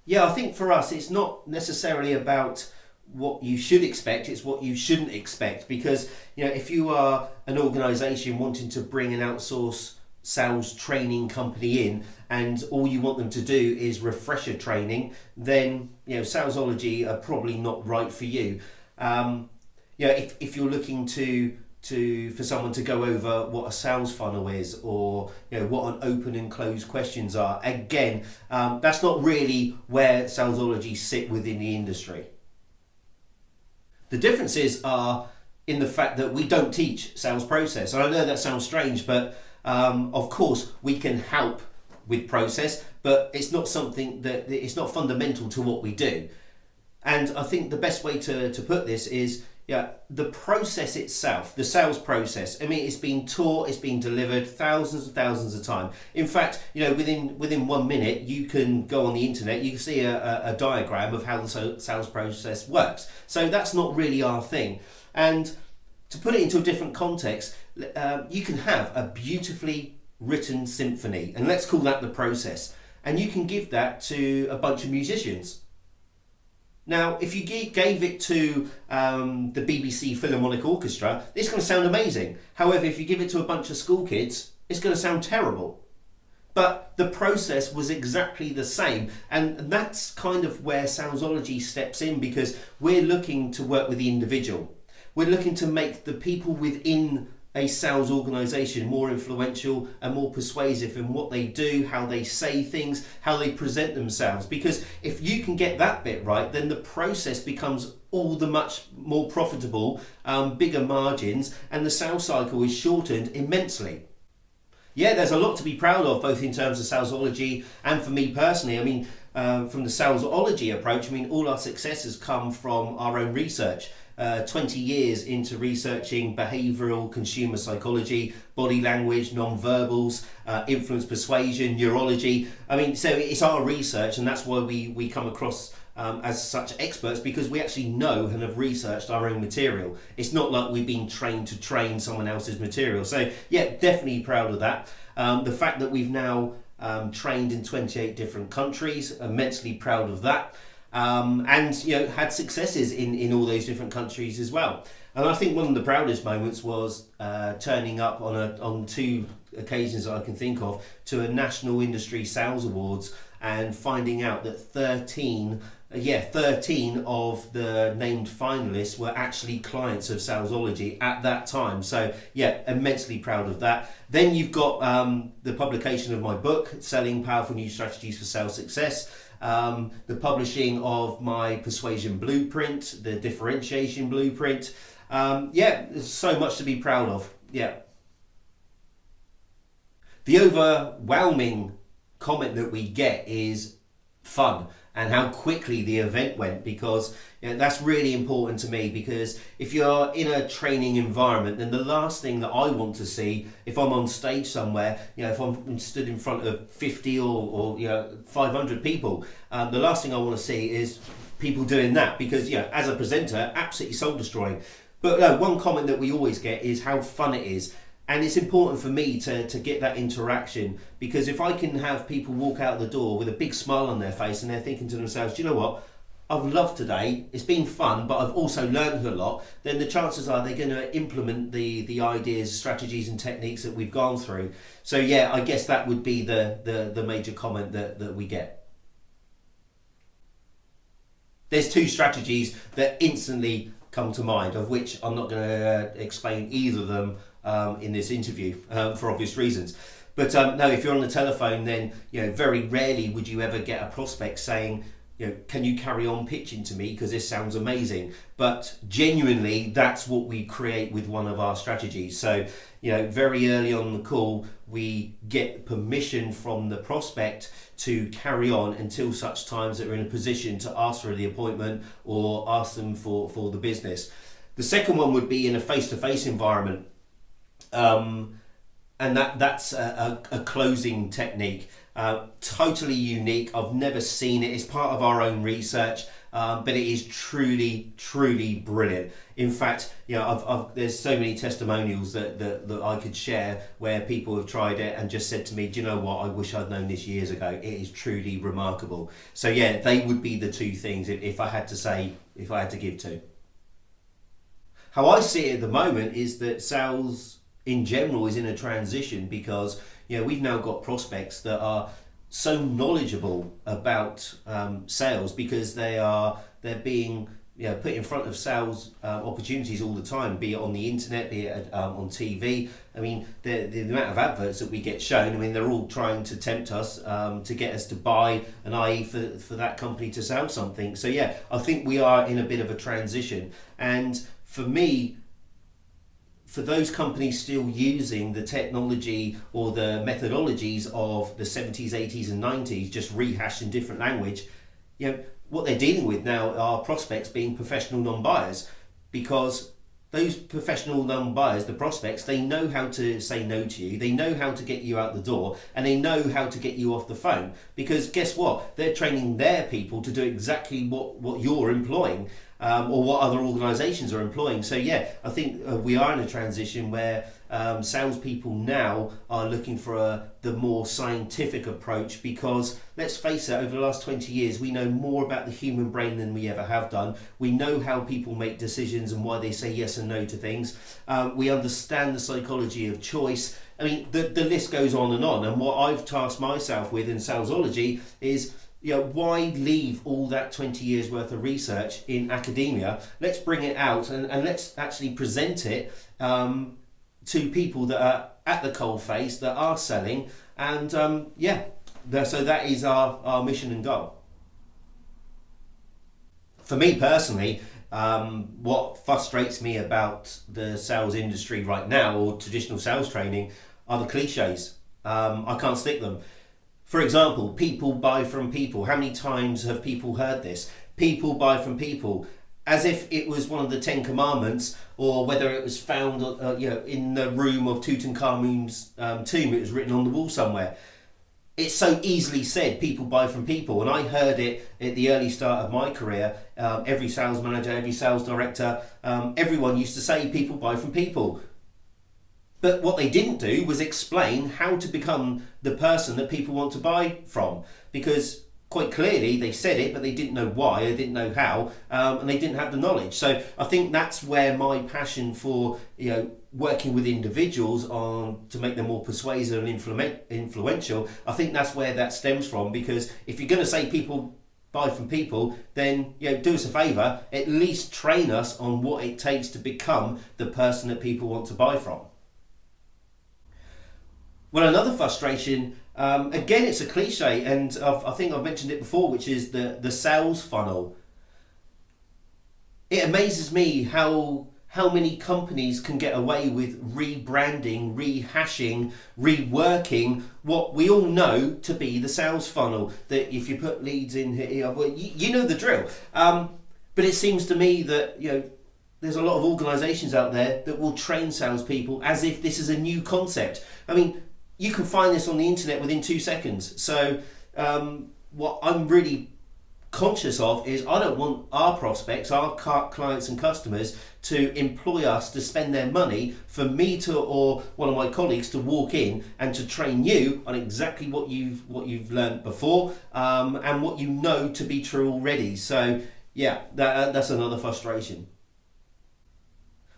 Yeah, I think for us, it's not necessarily about what you should expect, it's what you shouldn't expect. Because, if you are an organization wanting to bring an outsource sales training company in and all you want them to do is refresher training, then, Salesology are probably not right for you. If you're looking for someone to go over what a sales funnel is, or what an open and closed questions are, again, that's not really where Salesology sit within the industry. The differences are in the fact that we don't teach sales process. And I know that sounds strange, but of course we can help with process, but it's not something it's not fundamental to what we do. And I think the best way to put this is, the process itself, the sales process. I mean, it's been taught, it's been delivered thousands and thousands of times. In fact, within 1 minute, you can go on the internet, you can see a diagram of how the sales process works. So that's not really our thing. And to put it into a different context, you can have a beautifully written symphony, and let's call that the process. And you can give that to a bunch of musicians. Now, if you gave it to the BBC Philharmonic Orchestra, it's going to sound amazing. However, if you give it to a bunch of school kids, it's going to sound terrible. But the process was exactly the same. And that's kind of where Salesology steps in, because we're looking to work with the individual. We're looking to make the people within a sales organization more influential and more persuasive in what they do, how they say things, how they present themselves. Because if you can get that bit right, then the process becomes all the much more profitable, bigger margins, and the sales cycle is shortened immensely. Yeah, there's a lot to be proud of, both in terms of Salesology and for me personally. I mean, from the Salesology approach, all our success has come from our own research. 20 years into researching behavioural consumer psychology, body language, non-verbals, influence, persuasion, neurology. So it's our research, and that's why we come across as such experts, because we actually know and have researched our own material. It's not like we've been trained to train someone else's material. So yeah, definitely proud of that. The fact that we've now trained in 28 different countries, immensely proud of that. And had successes in all those different countries as well. And I think one of the proudest moments was turning up on 2 occasions that I can think of to a National Industry Sales Awards and finding out that 13 of the named finalists were actually clients of Salesology at that time. So yeah, immensely proud of that. Then you've got the publication of my book, Selling Powerful New Strategies for Sales Success. The publishing of my Persuasion blueprint, the differentiation blueprint. There's so much to be proud of. Yeah. The overwhelming comment that we get is fun and how quickly the event went, because that's really important to me. Because if you're in a training environment, then the last thing that I want to see, if I'm on stage somewhere, if I'm stood in front of 50 or 500 people, the last thing I want to see is people doing that, because as a presenter, absolutely soul destroying. But one comment that we always get is how fun it is. And it's important for me to get that interaction, because if I can have people walk out the door with a big smile on their face and they're thinking to themselves, do you know what, I've loved today, it's been fun, but I've also learned a lot, then the chances are they're going to implement the ideas, strategies and techniques that we've gone through. So yeah, I guess that would be the major comment that we get. There's 2 strategies that instantly come to mind, of which I'm not going to explain either of them in this interview for obvious reasons. But no, if you're on the telephone, then very rarely would you ever get a prospect saying, can you carry on pitching to me because this sounds amazing. But genuinely, that's what we create with one of our strategies. So very early on in the call, we get permission from the prospect to carry on until such times that we're in a position to ask for the appointment or ask them for the business. The second one would be in a face-to-face environment. And that's a closing technique, totally unique. I've never seen it. It's part of our own research. but it is truly brilliant. In fact, there's so many testimonials that I could share where people have tried it and just said to me, do you know what, I wish I'd known this years ago. It is truly remarkable. So yeah, they would be the two things if I had to give two. How I see it at the moment is that sales in general is in a transition because we've now got prospects that are so knowledgeable about sales because they're being put in front of sales opportunities all the time, be it on the internet, be it on TV. I mean, the amount of adverts that we get shown, I mean, they're all trying to tempt us to get us to buy, and i.e. for that company to sell something. So yeah, I think we are in a bit of a transition. And for me, for those companies still using the technology or the methodologies of the 70s, 80s and 90s, just rehashed in different language, what they're dealing with now are prospects being professional non-buyers, because those professional non-buyers, the prospects, they know how to say no to you, they know how to get you out the door, and they know how to get you off the phone, because guess what? They're training their people to do exactly what you're employing. Or what other organisations are employing. So yeah, I think we are in a transition where salespeople now are looking for the more scientific approach, because let's face it, over the last 20 years we know more about the human brain than we ever have done. We know how people make decisions and why they say yes and no to things. We understand the psychology of choice. I mean, the list goes on, and what I've tasked myself with in Salesology is, why leave all that 20 years worth of research in academia? Let's bring it out and let's actually present it to people that are at the coalface, that are selling, and so that is our mission and goal. For me personally, what frustrates me about the sales industry right now, or traditional sales training, are the cliches. I can't stick them. For example, people buy from people. How many times have people heard this? People buy from people, as if it was one of the 10 commandments, or whether it was found in the room of Tutankhamun's tomb. It was written on the wall somewhere. It's so easily said, people buy from people, and I heard it at the early start of my career. Every sales manager, every sales director, everyone used to say people buy from people. But what they didn't do was explain how to become the person that people want to buy from, because quite clearly they said it, but they didn't know why, they didn't know how, and they didn't have the knowledge. So I think that's where my passion for working with individuals to make them more persuasive and influential, I think that's where that stems from. Because if you're going to say people buy from people, then do us a favour, at least train us on what it takes to become the person that people want to buy from. Well, another frustration, again, it's a cliche, and I think I've mentioned it before, which is the sales funnel. It amazes me how many companies can get away with rebranding, rehashing, reworking what we all know to be the sales funnel. That if you put leads in here, well, you know the drill. But it seems to me that there's a lot of organisations out there that will train salespeople as if this is a new concept. I mean, you can find this on the internet within 2 seconds. So what I'm really conscious of is I don't want our prospects, our clients and customers to employ us to spend their money for me to, or one of my colleagues to walk in and to train you on exactly what you've learned before, and what you know to be true already. So yeah, that's another frustration.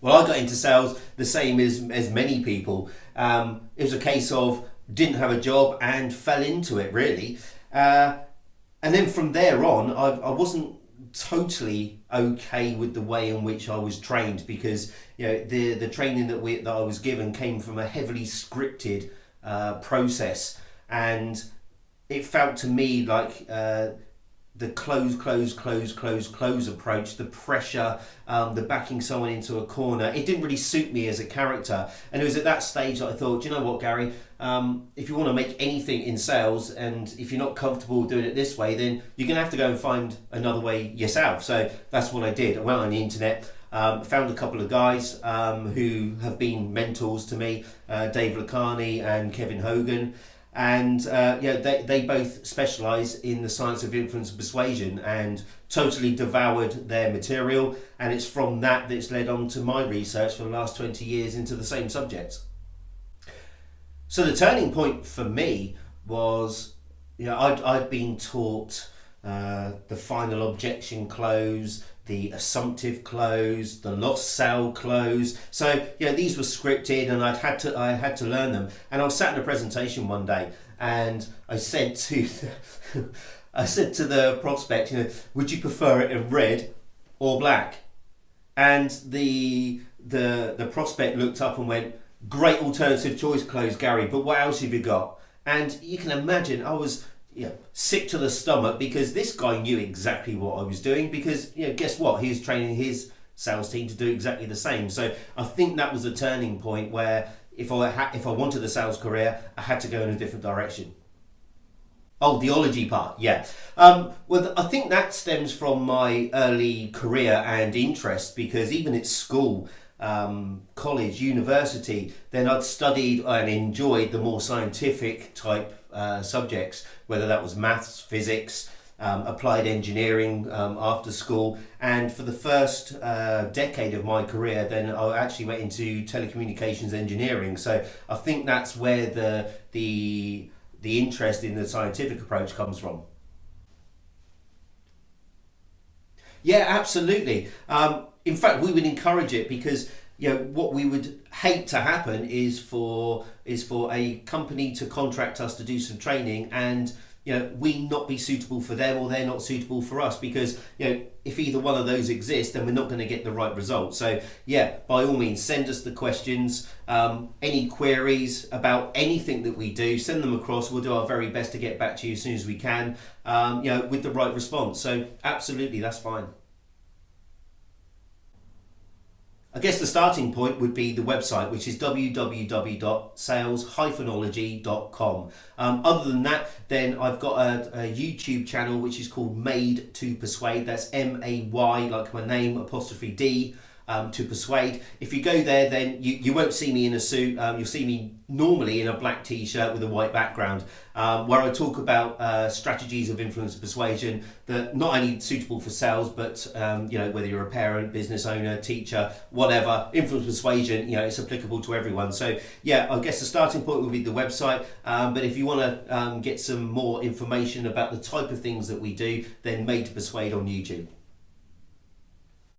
Well, I got into sales the same as many people. It was a case of didn't have a job and fell into it, really. And then from there on, I wasn't totally okay with the way in which I was trained, because the training that I was given came from a heavily scripted process, and it felt to me like the close approach, the pressure, the backing someone into a corner, it didn't really suit me as a character. And it was at that stage that I thought, do you know what, Gary, if you want to make anything in sales, and if you're not comfortable doing it this way, then you're going to have to go and find another way yourself. So that's what I did. I went on the internet, found a couple of guys who have been mentors to me, Dave Lakhani and Kevin Hogan. and they both specialise in the science of influence and persuasion, and totally devoured their material, and it's from that that's led on to my research for the last 20 years into the same subject. So the turning point for me was, I'd been taught the final objection close, the assumptive close, the lost sale close. So these were scripted, and I had to learn them. And I was sat in a presentation one day, and I said to the prospect, would you prefer it in red or black? And the prospect looked up and went, great alternative choice close, Gary, but what else have you got? And you can imagine I was sick to the stomach, because this guy knew exactly what I was doing, because guess what, he was training his sales team to do exactly the same. So I think that was a turning point where if I wanted a sales career, I had to go in a different direction. Oh, the OLOGY part, yeah. Well, I think that stems from my early career and interest, because even at school, college, university, then I'd studied and enjoyed the more scientific type subjects, whether that was maths, physics, applied engineering after school. And for the first decade of my career, then I actually went into telecommunications engineering. So I think that's where the interest in the scientific approach comes from. Yeah, absolutely. In fact, we would encourage it, because what we would hate to happen is for a company to contract us to do some training, and we not be suitable for them, or they're not suitable for us, because if either one of those exists, then we're not going to get the right result. So by all means, send us the questions, any queries about anything that we do, send them across. We'll do our very best to get back to you as soon as we can, with the right response. So absolutely, that's fine. I guess the starting point would be the website, which is www.sales-ology.com. Other than that, then I've got a YouTube channel which is called Made to Persuade. That's M-A-Y, like my name, apostrophe D, to persuade. If you go there, then you won't see me in a suit. You'll see me normally in a black t-shirt with a white background, where I talk about strategies of influence and persuasion that not only suitable for sales, but whether you're a parent, business owner, teacher, whatever, influence persuasion, it's applicable to everyone. So I guess the starting point will be the website, but if you want to get some more information about the type of things that we do, then Made to Persuade on YouTube.